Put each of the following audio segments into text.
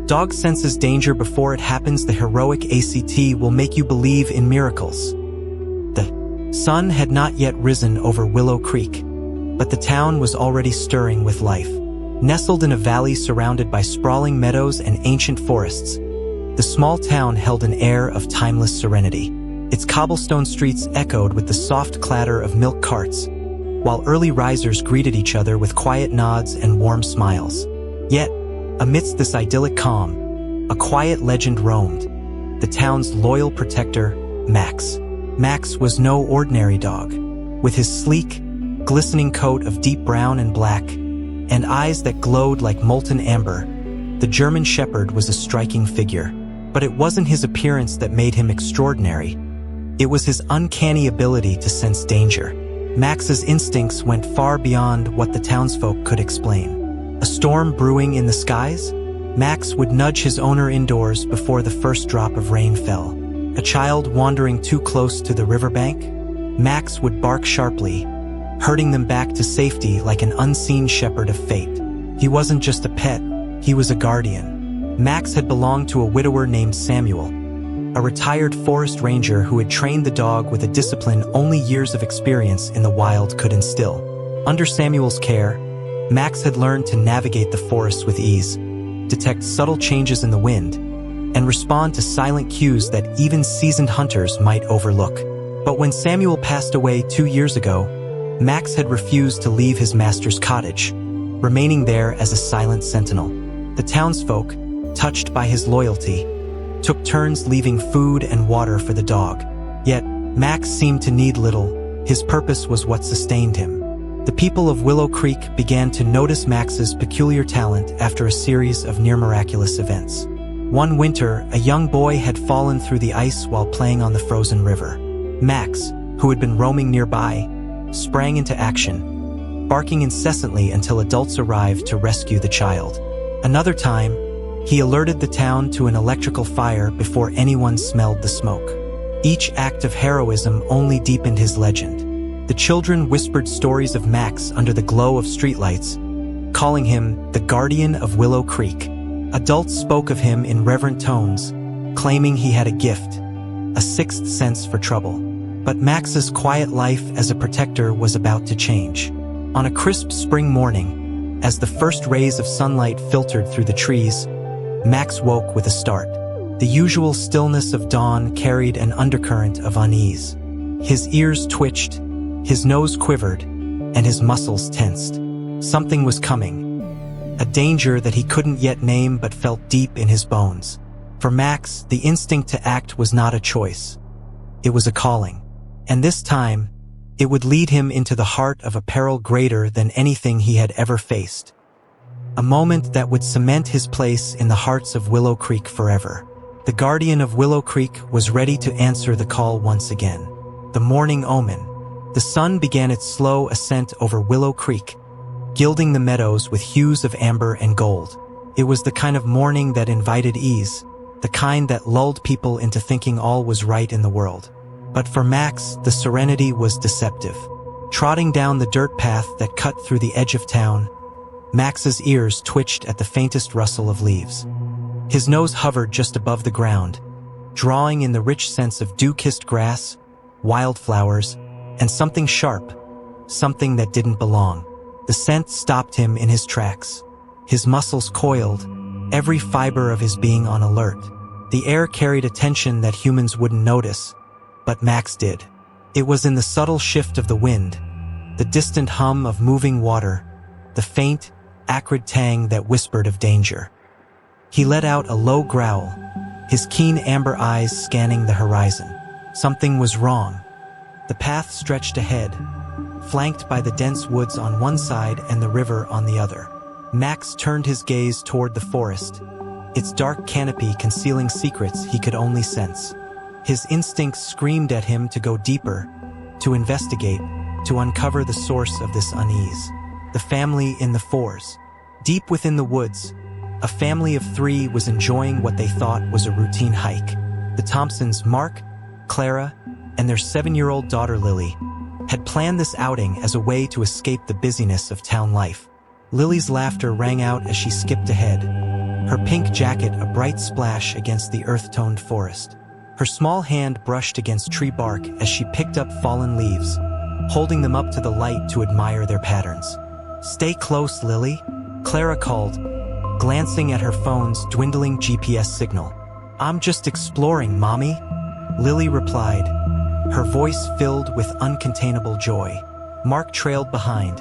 Dog senses danger before it happens. The heroic ACT will make you believe in miracles. The sun had not yet risen over Willow Creek, but the town was already stirring with life. Nestled in a valley surrounded by sprawling meadows and ancient forests, the small town held an air of timeless serenity. Its cobblestone streets echoed with the soft clatter of milk carts, while early risers greeted each other with quiet nods and warm smiles. Yet, amidst this idyllic calm, a quiet legend roamed. The town's loyal protector, Max. Max was no ordinary dog. With his sleek, glistening coat of deep brown and black, and eyes that glowed like molten amber, the German Shepherd was a striking figure. But it wasn't his appearance that made him extraordinary. It was his uncanny ability to sense danger. Max's instincts went far beyond what the townsfolk could explain. A storm brewing in the skies? Max would nudge his owner indoors before the first drop of rain fell. A child wandering too close to the riverbank? Max would bark sharply, herding them back to safety like an unseen shepherd of fate. He wasn't just a pet, he was a guardian. Max had belonged to a widower named Samuel, a retired forest ranger who had trained the dog with a discipline only years of experience in the wild could instill. Under Samuel's care, Max had learned to navigate the forest with ease, detect subtle changes in the wind, and respond to silent cues that even seasoned hunters might overlook. But when Samuel passed away 2 years ago, Max had refused to leave his master's cottage, remaining there as a silent sentinel. The townsfolk, touched by his loyalty, took turns leaving food and water for the dog. Yet, Max seemed to need little. His purpose was what sustained him. The people of Willow Creek began to notice Max's peculiar talent after a series of near-miraculous events. One winter, a young boy had fallen through the ice while playing on the frozen river. Max, who had been roaming nearby, sprang into action, barking incessantly until adults arrived to rescue the child. Another time, he alerted the town to an electrical fire before anyone smelled the smoke. Each act of heroism only deepened his legend. The children whispered stories of Max under the glow of streetlights, calling him the guardian of Willow Creek. Adults spoke of him in reverent tones, claiming he had a gift, a sixth sense for trouble. But Max's quiet life as a protector was about to change. On a crisp spring morning, as the first rays of sunlight filtered through the trees, Max woke with a start. The usual stillness of dawn carried an undercurrent of unease. His ears twitched, his nose quivered, and his muscles tensed. Something was coming. A danger that he couldn't yet name but felt deep in his bones. For Max, the instinct to act was not a choice. It was a calling. And this time, it would lead him into the heart of a peril greater than anything he had ever faced. A moment that would cement his place in the hearts of Willow Creek forever. The guardian of Willow Creek was ready to answer the call once again. The morning omen. The sun began its slow ascent over Willow Creek, gilding the meadows with hues of amber and gold. It was the kind of morning that invited ease, the kind that lulled people into thinking all was right in the world. But for Max, the serenity was deceptive. Trotting down the dirt path that cut through the edge of town, Max's ears twitched at the faintest rustle of leaves. His nose hovered just above the ground, drawing in the rich scents of dew-kissed grass, wildflowers, and something sharp, something that didn't belong. The scent stopped him in his tracks. His muscles coiled, every fiber of his being on alert. The air carried a tension that humans wouldn't notice, but Max did. It was in the subtle shift of the wind, the distant hum of moving water, the faint, acrid tang that whispered of danger. He let out a low growl, his keen amber eyes scanning the horizon. Something was wrong. The path stretched ahead, flanked by the dense woods on one side and the river on the other. Max turned his gaze toward the forest, its dark canopy concealing secrets he could only sense. His instincts screamed at him to go deeper, to investigate, to uncover the source of this unease. The family in the fours. Deep within the woods, a family of 3 was enjoying what they thought was a routine hike. The Thompsons, Mark, Clara, and their 7-year-old daughter Lily, had planned this outing as a way to escape the busyness of town life. Lily's laughter rang out as she skipped ahead, her pink jacket a bright splash against the earth-toned forest. Her small hand brushed against tree bark as she picked up fallen leaves, holding them up to the light to admire their patterns. "Stay close, Lily," Clara called, glancing at her phone's dwindling GPS signal. "I'm just exploring, Mommy," Lily replied, her voice filled with uncontainable joy. Mark trailed behind,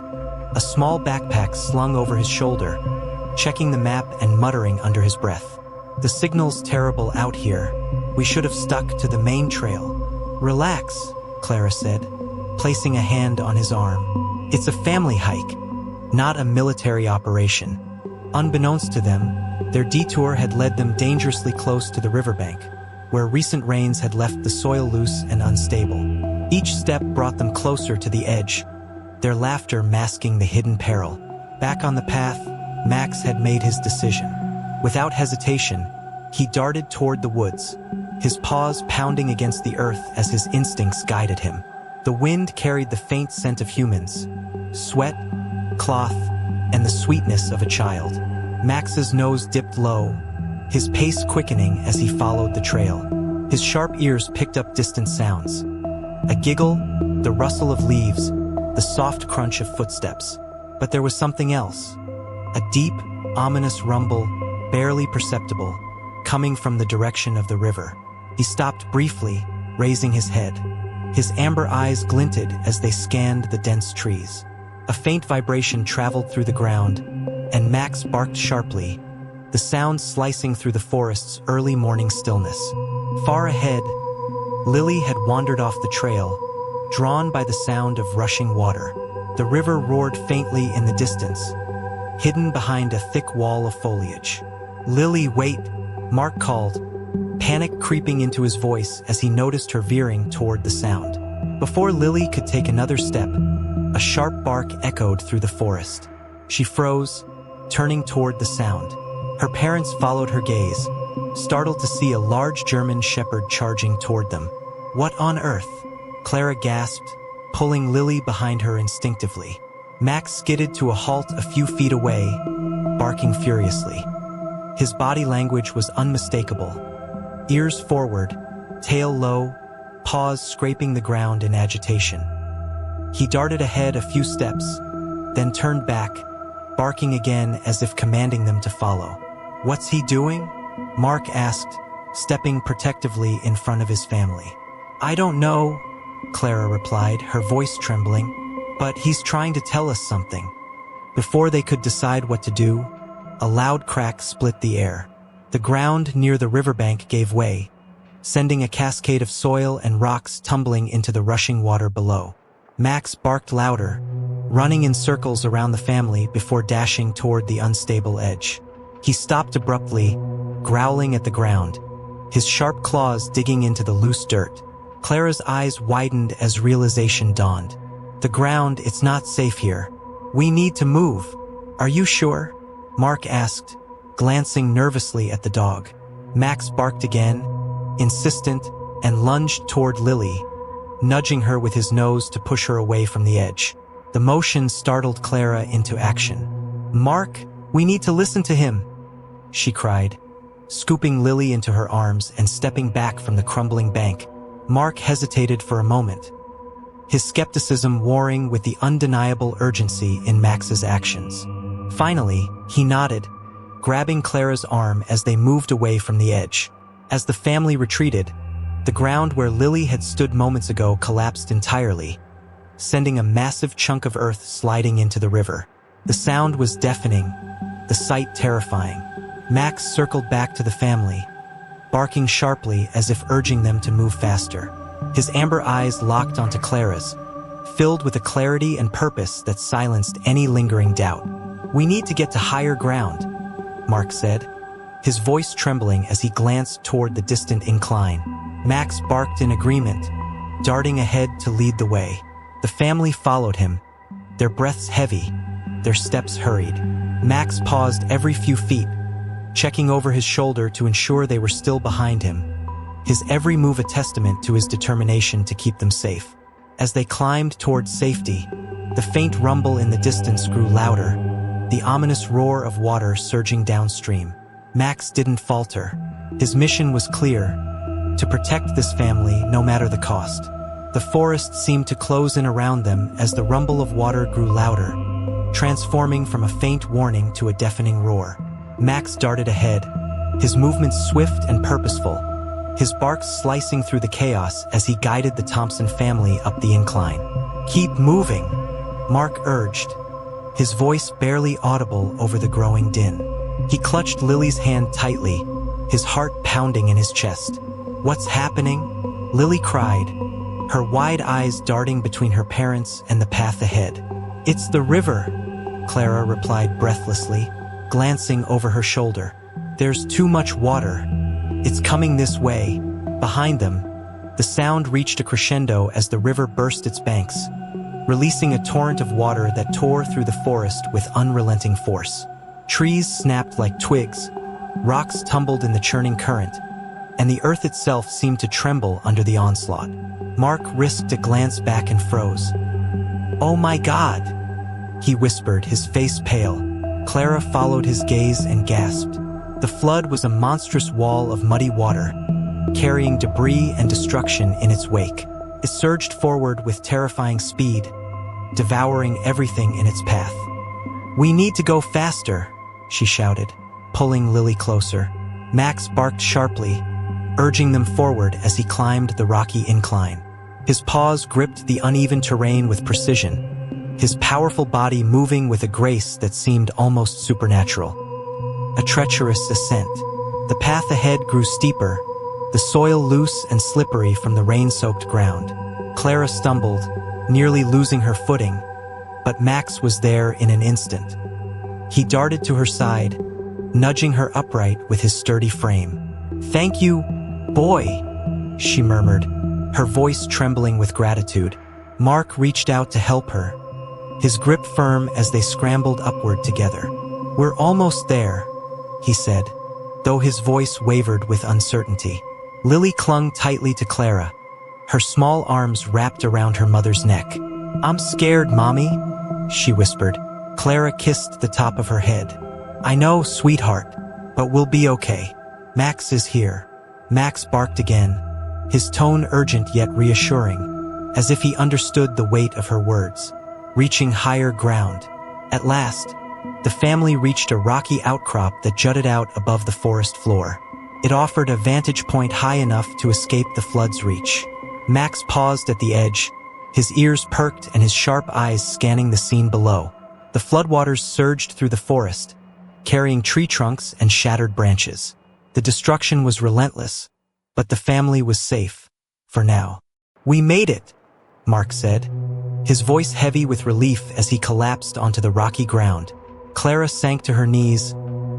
a small backpack slung over his shoulder, checking the map and muttering under his breath. "The signal's terrible out here. We should have stuck to the main trail." "Relax," Clara said, placing a hand on his arm. "It's a family hike, not a military operation." Unbeknownst to them, their detour had led them dangerously close to the riverbank, where recent rains had left the soil loose and unstable. Each step brought them closer to the edge, their laughter masking the hidden peril. Back on the path, Max had made his decision. Without hesitation, he darted toward the woods, his paws pounding against the earth as his instincts guided him. The wind carried the faint scent of humans, sweat, cloth, and the sweetness of a child. Max's nose dipped low, his pace quickening as he followed the trail. His sharp ears picked up distant sounds. A giggle, the rustle of leaves, the soft crunch of footsteps. But there was something else. A deep, ominous rumble, barely perceptible, coming from the direction of the river. He stopped briefly, raising his head. His amber eyes glinted as they scanned the dense trees. A faint vibration traveled through the ground, and Max barked sharply, the sound slicing through the forest's early morning stillness. Far ahead, Lily had wandered off the trail, drawn by the sound of rushing water. The river roared faintly in the distance, hidden behind a thick wall of foliage. "Lily, wait," Mark called, panic creeping into his voice as he noticed her veering toward the sound. Before Lily could take another step, a sharp bark echoed through the forest. She froze, turning toward the sound. Her parents followed her gaze, startled to see a large German shepherd charging toward them. "What on earth?" Clara gasped, pulling Lily behind her instinctively. Max skidded to a halt a few feet away, barking furiously. His body language was unmistakable. Ears forward, tail low, paws scraping the ground in agitation. He darted ahead a few steps, then turned back, barking again as if commanding them to follow. "What's he doing?" Mark asked, stepping protectively in front of his family. "I don't know," Clara replied, her voice trembling, "but he's trying to tell us something." Before they could decide what to do, a loud crack split the air. The ground near the riverbank gave way, sending a cascade of soil and rocks tumbling into the rushing water below. Max barked louder, running in circles around the family before dashing toward the unstable edge. He stopped abruptly, growling at the ground, his sharp claws digging into the loose dirt. Clara's eyes widened as realization dawned. "The ground, it's not safe here. We need to move." "Are you sure?" Mark asked, glancing nervously at the dog. Max barked again, insistent, and lunged toward Lily, nudging her with his nose to push her away from the edge. The motion startled Clara into action. "Mark, we need to listen to him," she cried, scooping Lily into her arms and stepping back from the crumbling bank. Mark hesitated for a moment, his skepticism warring with the undeniable urgency in Max's actions. Finally, he nodded, grabbing Clara's arm as they moved away from the edge. As the family retreated, the ground where Lily had stood moments ago collapsed entirely, sending a massive chunk of earth sliding into the river. The sound was deafening, the sight terrifying. Max circled back to the family, barking sharply as if urging them to move faster. His amber eyes locked onto Clara's, filled with a clarity and purpose that silenced any lingering doubt. "We need to get to higher ground," Mark said, his voice trembling as he glanced toward the distant incline. Max barked in agreement, darting ahead to lead the way. The family followed him, their breaths heavy, their steps hurried. Max paused every few feet, checking over his shoulder to ensure they were still behind him, his every move a testament to his determination to keep them safe. As they climbed towards safety, the faint rumble in the distance grew louder, the ominous roar of water surging downstream. Max didn't falter. His mission was clear: to protect this family no matter the cost. The forest seemed to close in around them as the rumble of water grew louder, transforming from a faint warning to a deafening roar. Max darted ahead, his movements swift and purposeful, his barks slicing through the chaos as he guided the Thompson family up the incline. "Keep moving," Mark urged, his voice barely audible over the growing din. He clutched Lily's hand tightly, his heart pounding in his chest. "What's happening?" Lily cried, her wide eyes darting between her parents and the path ahead. "It's the river," Clara replied breathlessly, glancing over her shoulder. "There's too much water. It's coming this way." Behind them, the sound reached a crescendo as the river burst its banks, releasing a torrent of water that tore through the forest with unrelenting force. Trees snapped like twigs, rocks tumbled in the churning current, and the earth itself seemed to tremble under the onslaught. Mark risked a glance back and froze. "Oh my God," he whispered, his face pale. Clara followed his gaze and gasped. The flood was a monstrous wall of muddy water, carrying debris and destruction in its wake. It surged forward with terrifying speed, devouring everything in its path. "We need to go faster," she shouted, pulling Lily closer. Max barked sharply, urging them forward as he climbed the rocky incline. His paws gripped the uneven terrain with precision, his powerful body moving with a grace that seemed almost supernatural. A treacherous ascent. The path ahead grew steeper, the soil loose and slippery from the rain-soaked ground. Clara stumbled, nearly losing her footing, but Max was there in an instant. He darted to her side, nudging her upright with his sturdy frame. "Thank you, boy," she murmured, her voice trembling with gratitude. Mark reached out to help her, his grip firm as they scrambled upward together. "We're almost there," he said, though his voice wavered with uncertainty. Lily clung tightly to Clara, her small arms wrapped around her mother's neck. "I'm scared, Mommy," she whispered. Clara kissed the top of her head. "I know, sweetheart, but we'll be okay. Max is here." Max barked again, his tone urgent yet reassuring, as if he understood the weight of her words. Reaching higher ground. At last, the family reached a rocky outcrop that jutted out above the forest floor. It offered a vantage point high enough to escape the flood's reach. Max paused at the edge, his ears perked and his sharp eyes scanning the scene below. The floodwaters surged through the forest, carrying tree trunks and shattered branches. The destruction was relentless, but the family was safe, for now. "We made it," Mark said, his voice heavy with relief as he collapsed onto the rocky ground. Clara sank to her knees,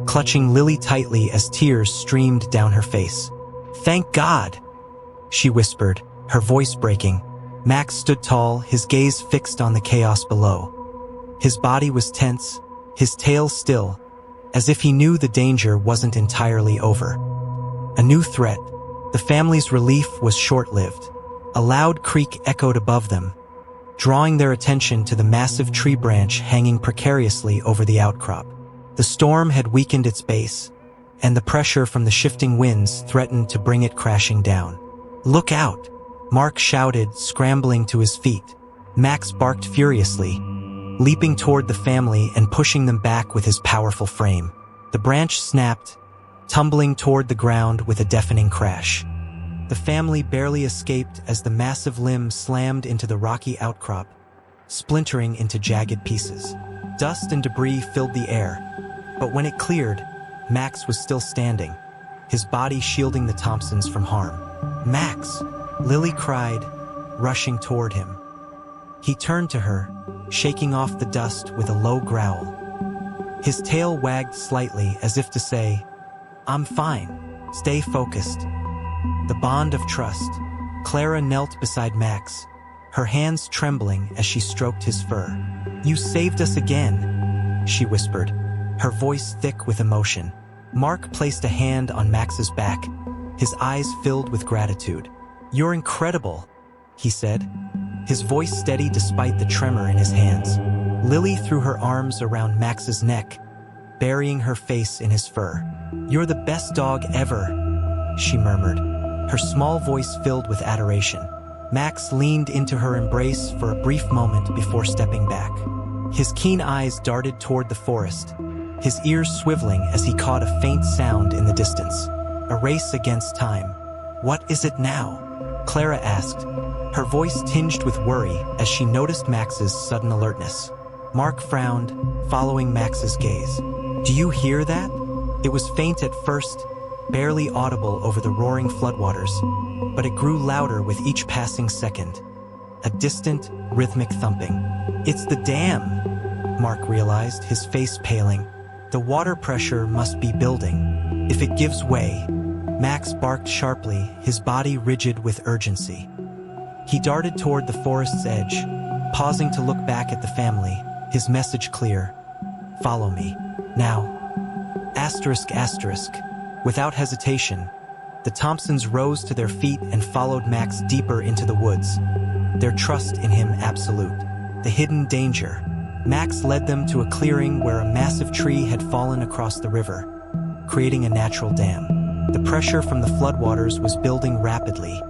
clutching Lily tightly as tears streamed down her face. "Thank God," she whispered, her voice breaking. Max stood tall, his gaze fixed on the chaos below. His body was tense, his tail still, as if he knew the danger wasn't entirely over. A new threat. The family's relief was short-lived. A loud creak echoed above them, drawing their attention to the massive tree branch hanging precariously over the outcrop. The storm had weakened its base, and the pressure from the shifting winds threatened to bring it crashing down. "Look out!" Mark shouted, scrambling to his feet. Max barked furiously, leaping toward the family and pushing them back with his powerful frame. The branch snapped, tumbling toward the ground with a deafening crash. The family barely escaped as the massive limb slammed into the rocky outcrop, splintering into jagged pieces. Dust and debris filled the air, but when it cleared, Max was still standing, his body shielding the Thompsons from harm. "Max!" Lily cried, rushing toward him. He turned to her, shaking off the dust with a low growl. His tail wagged slightly as if to say, "I'm fine. Stay focused." The bond of trust. Clara knelt beside Max, her hands trembling as she stroked his fur. "You saved us again," she whispered, her voice thick with emotion. Mark placed a hand on Max's back, his eyes filled with gratitude. "You're incredible," he said, his voice steady despite the tremor in his hands. Lily threw her arms around Max's neck, burying her face in his fur. "You're the best dog ever," she murmured, her small voice filled with adoration. Max leaned into her embrace for a brief moment before stepping back. His keen eyes darted toward the forest, his ears swiveling as he caught a faint sound in the distance. A race against time. "What is it now?" Clara asked, her voice tinged with worry as she noticed Max's sudden alertness. Mark frowned, following Max's gaze. "Do you hear that?" It was faint at first, barely audible over the roaring floodwaters, but it grew louder with each passing second. A distant, rhythmic thumping. "It's the dam," Mark realized, his face paling. "The water pressure must be building. If it gives way..." Max barked sharply, his body rigid with urgency. He darted toward the forest's edge, pausing to look back at the family, his message clear. "Follow me. Now." Asterisk asterisk. Without hesitation, the Thompsons rose to their feet and followed Max deeper into the woods, their trust in him absolute. The hidden danger. Max led them to a clearing where a massive tree had fallen across the river, creating a natural dam. The pressure from the floodwaters was building rapidly,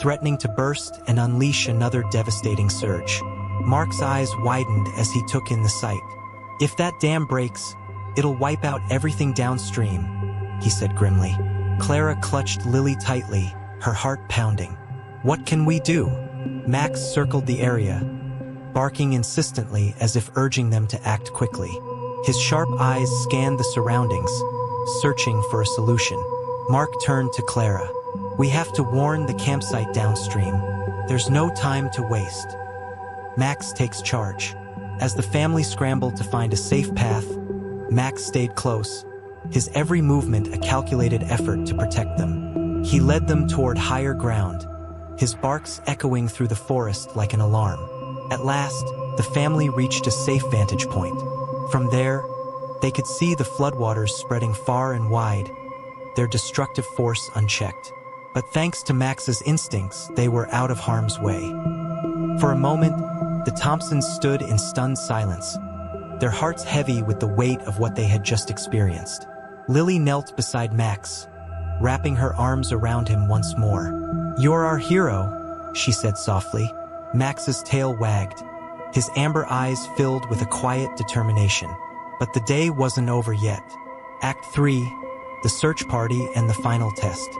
threatening to burst and unleash another devastating surge. Mark's eyes widened as he took in the sight. "If that dam breaks, it'll wipe out everything downstream," he said grimly. Clara clutched Lily tightly, her heart pounding. "What can we do?" Max circled the area, barking insistently as if urging them to act quickly. His sharp eyes scanned the surroundings, searching for a solution. Mark turned to Clara. "We have to warn the campsite downstream. There's no time to waste." Max takes charge. As the family scrambled to find a safe path, Max stayed close, his every movement a calculated effort to protect them. He led them toward higher ground, his barks echoing through the forest like an alarm. At last, the family reached a safe vantage point. From there, they could see the floodwaters spreading far and wide, their destructive force unchecked. But thanks to Max's instincts, they were out of harm's way. For a moment, the Thompsons stood in stunned silence, their hearts heavy with the weight of what they had just experienced. Lily knelt beside Max, wrapping her arms around him once more. "You're our hero," she said softly. Max's tail wagged, his amber eyes filled with a quiet determination. But the day wasn't over yet. Act 3, the search party and the final test.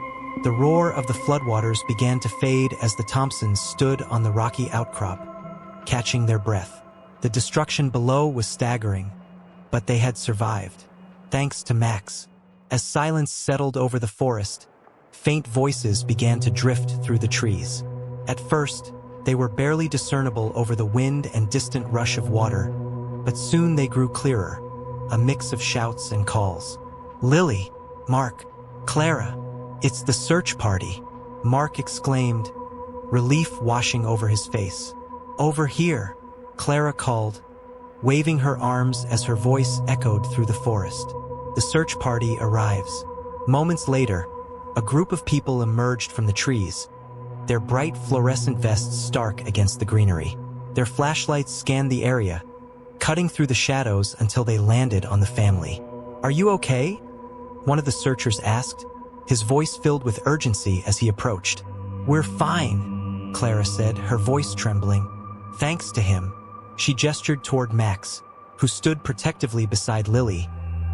The roar of the floodwaters began to fade as the Thompsons stood on the rocky outcrop, catching their breath. The destruction below was staggering, but they had survived, thanks to Max. As silence settled over the forest, faint voices began to drift through the trees. At first, they were barely discernible over the wind and distant rush of water, but soon they grew clearer, a mix of shouts and calls. "Lily, Mark, Clara, it's the search party," Mark exclaimed, relief washing over his face. "Over here," Clara called, waving her arms as her voice echoed through the forest. The search party arrives. Moments later, a group of people emerged from the trees, their bright fluorescent vests stark against the greenery. Their flashlights scanned the area, cutting through the shadows until they landed on the family. "Are you okay?" one of the searchers asked, his voice filled with urgency as he approached. "We're fine," Clara said, her voice trembling. "Thanks to him." She gestured toward Max, who stood protectively beside Lily,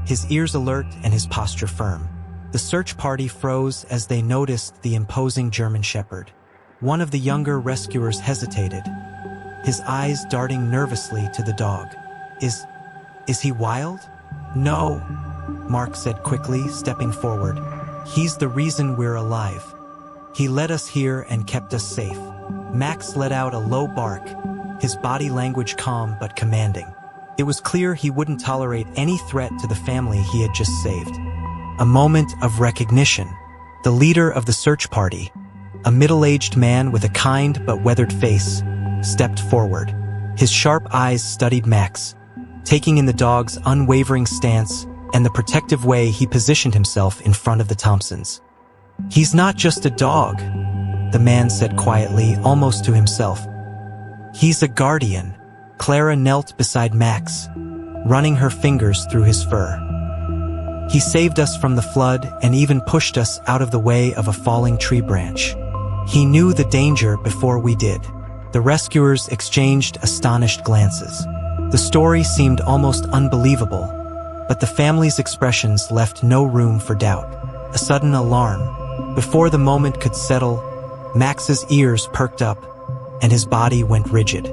his ears alert and his posture firm. The search party froze as they noticed the imposing German Shepherd. One of the younger rescuers hesitated, his eyes darting nervously to the dog. Is he wild?" "No," Mark said quickly, stepping forward. "He's the reason we're alive. He led us here and kept us safe." Max let out a low bark, his body language calm but commanding. It was clear he wouldn't tolerate any threat to the family he had just saved. A moment of recognition. The leader of the search party, a middle-aged man with a kind but weathered face, stepped forward. His sharp eyes studied Max, taking in the dog's unwavering stance and the protective way he positioned himself in front of the Thompsons. "He's not just a dog," the man said quietly, almost to himself. "He's a guardian." Clara knelt beside Max, running her fingers through his fur. He saved us from the flood and even pushed us out of the way of a falling tree branch. He knew the danger before we did. The rescuers exchanged astonished glances. The story seemed almost unbelievable, but the family's expressions left no room for doubt. A sudden alarm. Before the moment could settle, Max's ears perked up, and his body went rigid.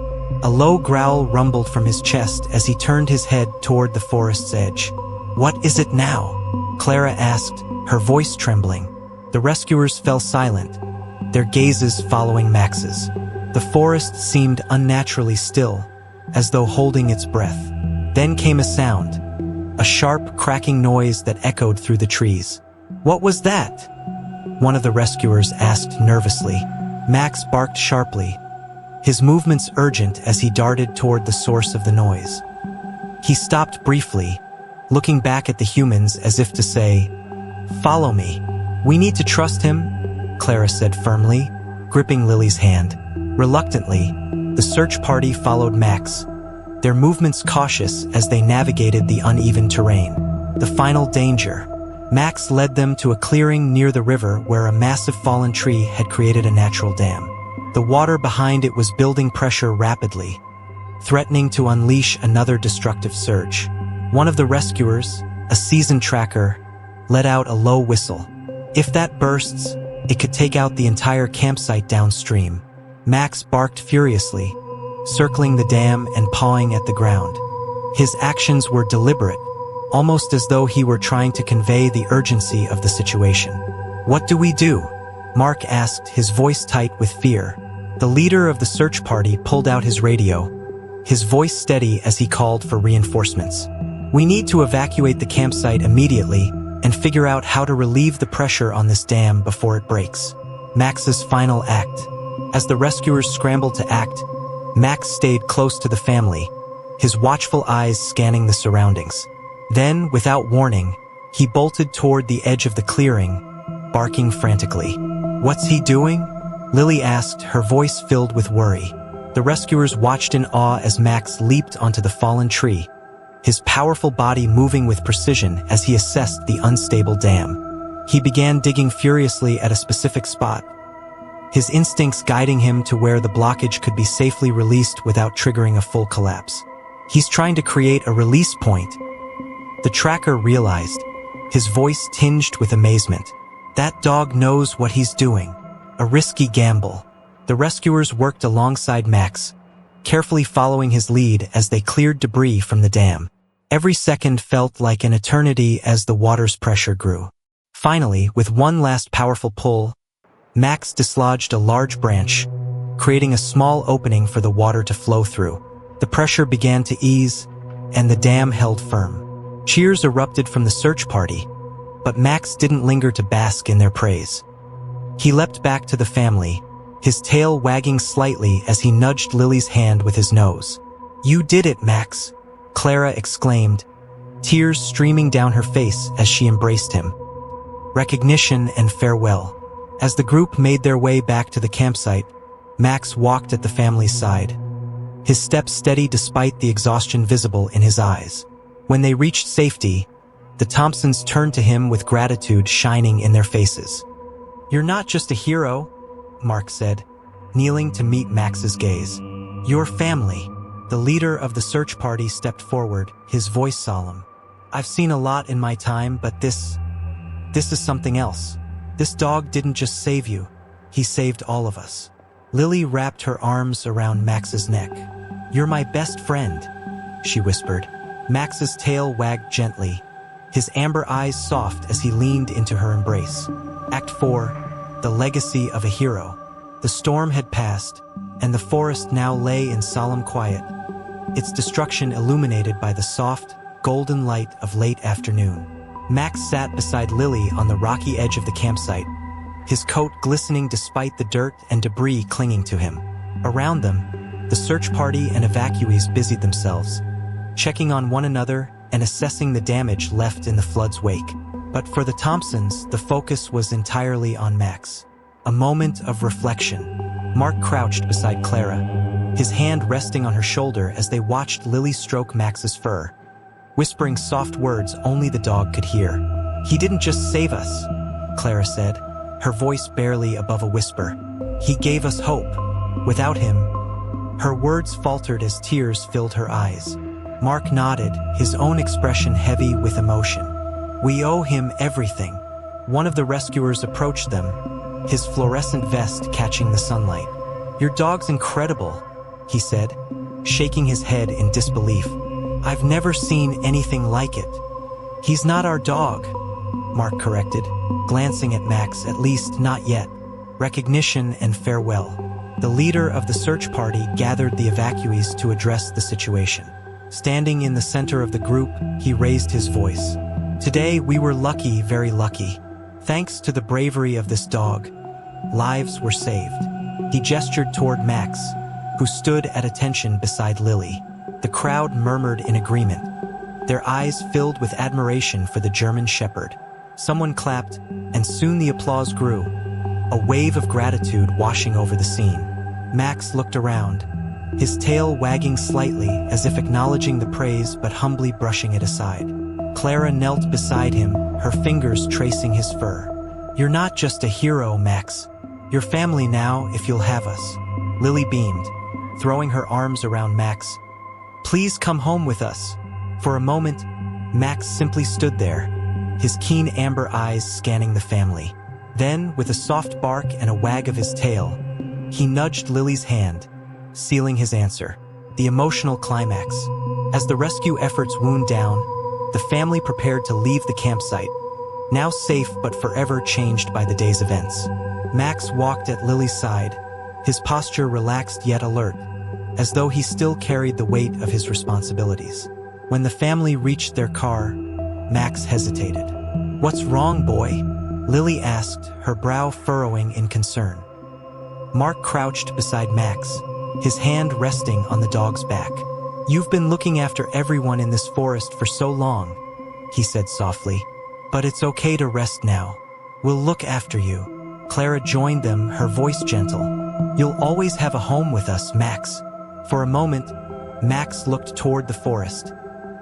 A low growl rumbled from his chest as he turned his head toward the forest's edge. "What is it now?" Clara asked, her voice trembling. The rescuers fell silent, their gazes following Max's. The forest seemed unnaturally still, as though holding its breath. Then came a sound, a sharp, cracking noise that echoed through the trees. "What was that?" one of the rescuers asked nervously. Max barked sharply, his movements urgent as he darted toward the source of the noise. He stopped briefly, looking back at the humans as if to say, "Follow me. We need to trust him," Clara said firmly, gripping Lily's hand. Reluctantly, the search party followed Max, their movements cautious as they navigated the uneven terrain. The final danger. Max led them to a clearing near the river where a massive fallen tree had created a natural dam. The water behind it was building pressure rapidly, threatening to unleash another destructive surge. One of the rescuers, a seasoned tracker, let out a low whistle. If that bursts, it could take out the entire campsite downstream. Max barked furiously, circling the dam and pawing at the ground. His actions were deliberate, almost as though he were trying to convey the urgency of the situation. "What do we do?" Mark asked, his voice tight with fear. The leader of the search party pulled out his radio, his voice steady as he called for reinforcements. "We need to evacuate the campsite immediately and figure out how to relieve the pressure on this dam before it breaks." Max's final act. As the rescuers scrambled to act, Max stayed close to the family, his watchful eyes scanning the surroundings. Then, without warning, he bolted toward the edge of the clearing, barking frantically. "What's he doing?" Lily asked, her voice filled with worry. The rescuers watched in awe as Max leaped onto the fallen tree, his powerful body moving with precision as he assessed the unstable dam. He began digging furiously at a specific spot, his instincts guiding him to where the blockage could be safely released without triggering a full collapse. "He's trying to create a release point," the tracker realized, his voice tinged with amazement. "That dog knows what he's doing. A risky gamble." The rescuers worked alongside Max, carefully following his lead as they cleared debris from the dam. Every second felt like an eternity as the water's pressure grew. Finally, with one last powerful pull, Max dislodged a large branch, creating a small opening for the water to flow through. The pressure began to ease, and the dam held firm. Cheers erupted from the search party, but Max didn't linger to bask in their praise. He leapt back to the family, his tail wagging slightly as he nudged Lily's hand with his nose. "You did it, Max," Clara exclaimed, tears streaming down her face as she embraced him. Recognition and farewell. As the group made their way back to the campsite, Max walked at the family's side, his steps steady despite the exhaustion visible in his eyes. When they reached safety, the Thompsons turned to him with gratitude shining in their faces. "You're not just a hero," Mark said, kneeling to meet Max's gaze. "Your family." The leader of the search party stepped forward, his voice solemn. "I've seen a lot in my time, but this is something else. This dog didn't just save you, he saved all of us." Lily wrapped her arms around Max's neck. "You're my best friend," she whispered. Max's tail wagged gently, his amber eyes soft as he leaned into her embrace. Act 4, The Legacy of a Hero. The storm had passed, and the forest now lay in solemn quiet, its destruction illuminated by the soft, golden light of late afternoon. Max sat beside Lily on the rocky edge of the campsite, his coat glistening despite the dirt and debris clinging to him. Around them, the search party and evacuees busied themselves, checking on one another and assessing the damage left in the flood's wake. But for the Thompsons, the focus was entirely on Max. A moment of reflection. Mark crouched beside Clara, his hand resting on her shoulder as they watched Lily stroke Max's fur, whispering soft words only the dog could hear. "He didn't just save us," Clara said, her voice barely above a whisper. "He gave us hope. Without him—" Her words faltered as tears filled her eyes. Mark nodded, his own expression heavy with emotion. "We owe him everything." One of the rescuers approached them, his fluorescent vest catching the sunlight. "Your dog's incredible," he said, shaking his head in disbelief. "I've never seen anything like it." "He's not our dog," Mark corrected, glancing at Max. "At least not yet." Recognition and farewell. The leader of the search party gathered the evacuees to address the situation. Standing in the center of the group, he raised his voice. "Today we were lucky, very lucky. Thanks to the bravery of this dog, lives were saved." He gestured toward Max, who stood at attention beside Lily. The crowd murmured in agreement, their eyes filled with admiration for the German Shepherd. Someone clapped, and soon the applause grew, a wave of gratitude washing over the scene. Max looked around, his tail wagging slightly as if acknowledging the praise but humbly brushing it aside. Clara knelt beside him, her fingers tracing his fur. "You're not just a hero, Max. You're family now if you'll have us." Lily beamed, throwing her arms around Max. "Please come home with us." For a moment, Max simply stood there, his keen amber eyes scanning the family. Then, with a soft bark and a wag of his tail, he nudged Lily's hand, sealing his answer. The emotional climax. As the rescue efforts wound down, the family prepared to leave the campsite, now safe but forever changed by the day's events. Max walked at Lily's side, his posture relaxed yet alert, as though he still carried the weight of his responsibilities. When the family reached their car, Max hesitated. "What's wrong, boy?" Lily asked, her brow furrowing in concern. Mark crouched beside Max, his hand resting on the dog's back. "You've been looking after everyone in this forest for so long," he said softly. "But it's okay to rest now. We'll look after you." Clara joined them, her voice gentle. "You'll always have a home with us, Max." For a moment, Max looked toward the forest,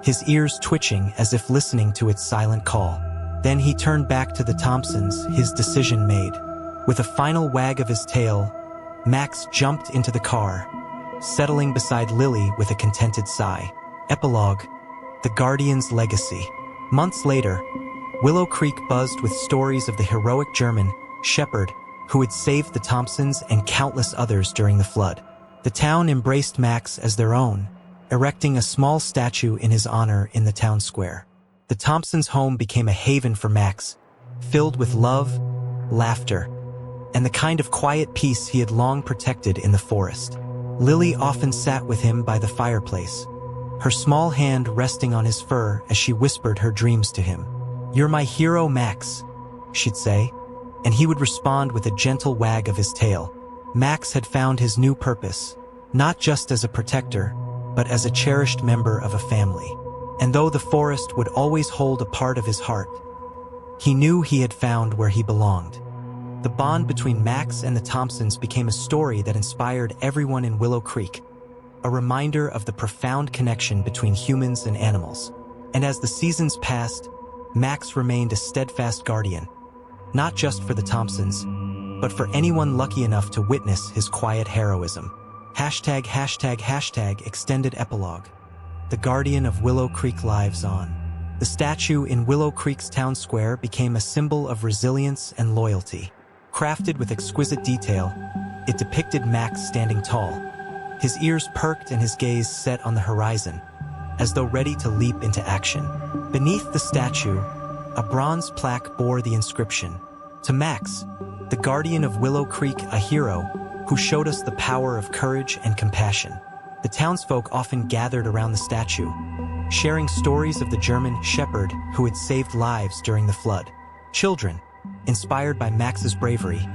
his ears twitching as if listening to its silent call. Then he turned back to the Thompsons, his decision made. With a final wag of his tail, Max jumped into the car, settling beside Lily with a contented sigh. Epilogue: The Guardian's Legacy. Months later, Willow Creek buzzed with stories of the heroic German Shepherd who had saved the Thompsons and countless others during the flood. The town embraced Max as their own, erecting a small statue in his honor in the town square. The Thompsons' home became a haven for Max, filled with love, laughter, and the kind of quiet peace he had long protected in the forest. Lily often sat with him by the fireplace, her small hand resting on his fur as she whispered her dreams to him. "You're my hero, Max," she'd say, and he would respond with a gentle wag of his tail. Max had found his new purpose, not just as a protector, but as a cherished member of a family. And though the forest would always hold a part of his heart, he knew he had found where he belonged. The bond between Max and the Thompsons became a story that inspired everyone in Willow Creek, a reminder of the profound connection between humans and animals. And as the seasons passed, Max remained a steadfast guardian, not just for the Thompsons, but for anyone lucky enough to witness his quiet heroism. #extended epilogue. The Guardian of Willow Creek lives on. The statue in Willow Creek's town square became a symbol of resilience and loyalty. Crafted with exquisite detail, it depicted Max standing tall, his ears perked and his gaze set on the horizon, as though ready to leap into action. Beneath the statue, a bronze plaque bore the inscription, "To Max, the Guardian of Willow Creek, a hero who showed us the power of courage and compassion." The townsfolk often gathered around the statue, sharing stories of the German Shepherd who had saved lives during the flood. Children, inspired by Max's bravery,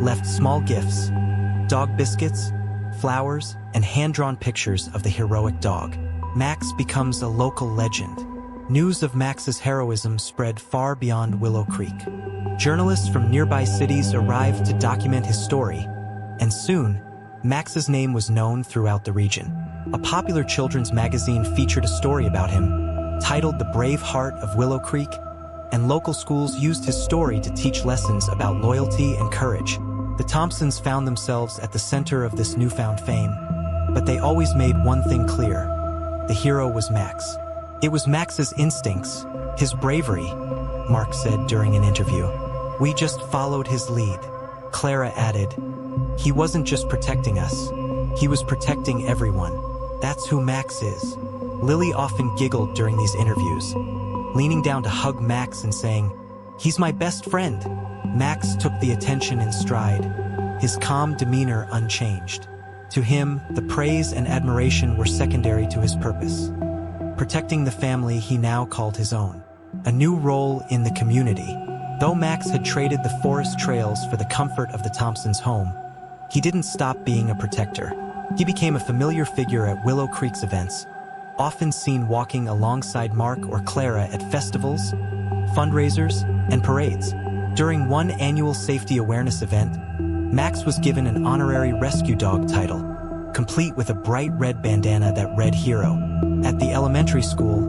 left small gifts, dog biscuits, flowers, and hand-drawn pictures of the heroic dog. Max becomes a local legend. News of Max's heroism spread far beyond Willow Creek. Journalists from nearby cities arrived to document his story, and soon, Max's name was known throughout the region. A popular children's magazine featured a story about him, titled The Brave Heart of Willow Creek, and local schools used his story to teach lessons about loyalty and courage. The Thompsons found themselves at the center of this newfound fame, but they always made one thing clear: the hero was Max. It was Max's instincts, his bravery, Mark said during an interview. We just followed his lead. Clara added, he wasn't just protecting us, he was protecting everyone. That's who Max is. Lily often giggled during these interviews, leaning down to hug Max and saying, he's my best friend. Max took the attention in stride, his calm demeanor unchanged. To him, the praise and admiration were secondary to his purpose, protecting the family he now called his own. A new role in the community. Though Max had traded the forest trails for the comfort of the Thompsons' home, he didn't stop being a protector. He became a familiar figure at Willow Creek's events, often seen walking alongside Mark or Clara at festivals, fundraisers, and parades. During one annual safety awareness event, Max was given an honorary rescue dog title, complete with a bright red bandana that read Hero. At the elementary school,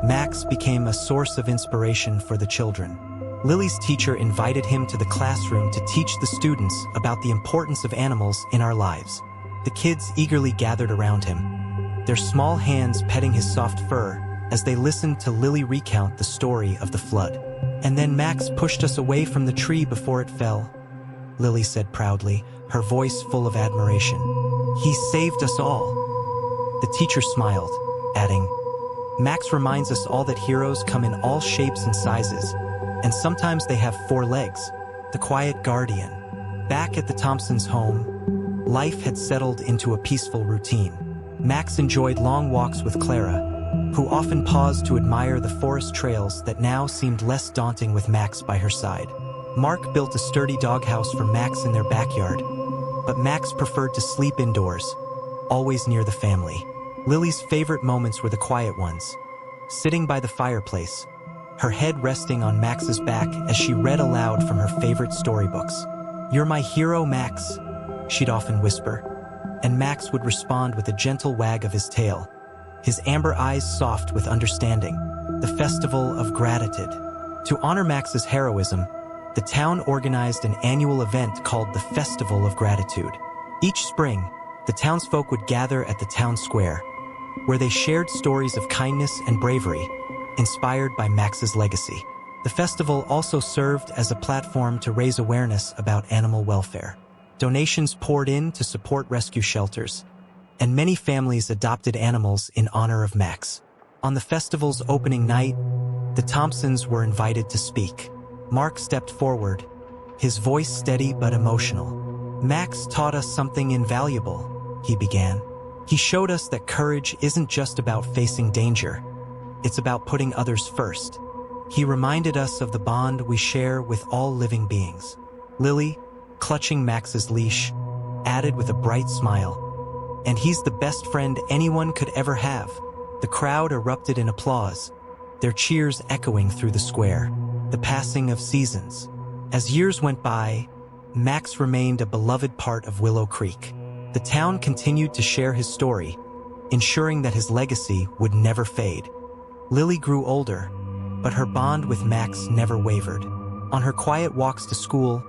Max became a source of inspiration for the children. Lily's teacher invited him to the classroom to teach the students about the importance of animals in our lives. The kids eagerly gathered around him, their small hands petting his soft fur as they listened to Lily recount the story of the flood. And then Max pushed us away from the tree before it fell, Lily said proudly, her voice full of admiration. He saved us all. The teacher smiled, adding, Max reminds us all that heroes come in all shapes and sizes, and sometimes they have 4 legs. The quiet guardian. Back at the Thompsons' home, life had settled into a peaceful routine. Max enjoyed long walks with Clara, who often paused to admire the forest trails that now seemed less daunting with Max by her side. Mark built a sturdy doghouse for Max in their backyard, but Max preferred to sleep indoors, always near the family. Lily's favorite moments were the quiet ones, sitting by the fireplace, her head resting on Max's back as she read aloud from her favorite storybooks. You're my hero, Max, she'd often whisper, and Max would respond with a gentle wag of his tail, his amber eyes soft with understanding. The Festival of Gratitude. To honor Max's heroism, the town organized an annual event called the Festival of Gratitude. Each spring, the townsfolk would gather at the town square, where they shared stories of kindness and bravery, inspired by Max's legacy. The festival also served as a platform to raise awareness about animal welfare. Donations poured in to support rescue shelters, and many families adopted animals in honor of Max. On the festival's opening night, the Thompsons were invited to speak. Mark stepped forward, his voice steady but emotional. Max taught us something invaluable, he began. He showed us that courage isn't just about facing danger. It's about putting others first. He reminded us of the bond we share with all living beings. Lily, clutching Max's leash, added with a bright smile, and he's the best friend anyone could ever have. The crowd erupted in applause, their cheers echoing through the square. The passing of seasons. As years went by, Max remained a beloved part of Willow Creek. The town continued to share his story, ensuring that his legacy would never fade. Lily grew older, but her bond with Max never wavered. On her quiet walks to school,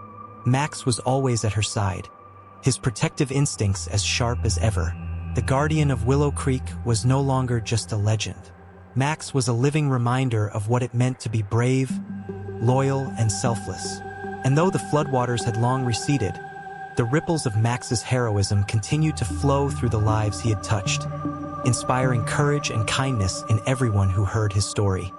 Max was always at her side, his protective instincts as sharp as ever. The guardian of Willow Creek was no longer just a legend. Max was a living reminder of what it meant to be brave, loyal, and selfless. And though the floodwaters had long receded, the ripples of Max's heroism continued to flow through the lives he had touched, inspiring courage and kindness in everyone who heard his story.